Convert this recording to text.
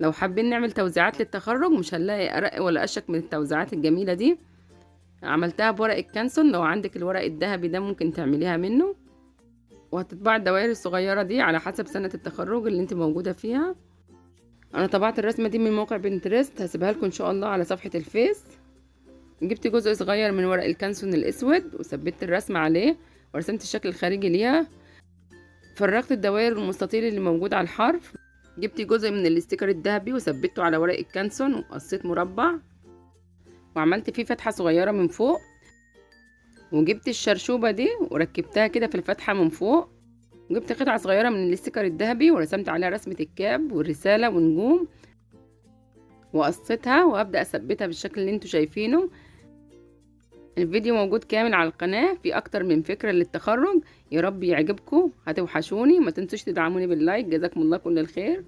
لو حابين نعمل توزيعات للتخرج مش هنلاقي ارق ولا اشك من التوزيعات الجميله دي. عملتها بورق الكانسون، لو عندك الورق الذهبي ده ممكن تعمليها منه. وهتطبعي الدوائر الصغيره دي على حسب سنه التخرج اللي انت موجوده فيها. انا طبعت الرسمه دي من موقع بنترست، هسيبها لكم ان شاء الله على صفحه الفيس. جبت جزء صغير من ورق الكانسون الاسود وثبت الرسمه عليه ورسمت الشكل الخارجي ليها. فرغت الدوائر المستطيل اللي موجود على الحرف. جبت جزء من الاستيكر الذهبي وثبته على ورق الكانسون وقصيت مربع وعملت فيه فتحه صغيره من فوق. وجبت الشرشوبه دي وركبتها كده في الفتحه من فوق. وجبت قطعه صغيره من الاستيكر الذهبي ورسمت عليها رسمه الكاب والرساله ونجوم وقصيتها، وابدا اثبتها بالشكل اللي انتوا شايفينه. الفيديو موجود كامل على القناه، في اكتر من فكره للتخرج. يا رب يعجبكم، هتوحشوني، ما تنسوش تدعموني باللايك. جزاكم الله كل الخير.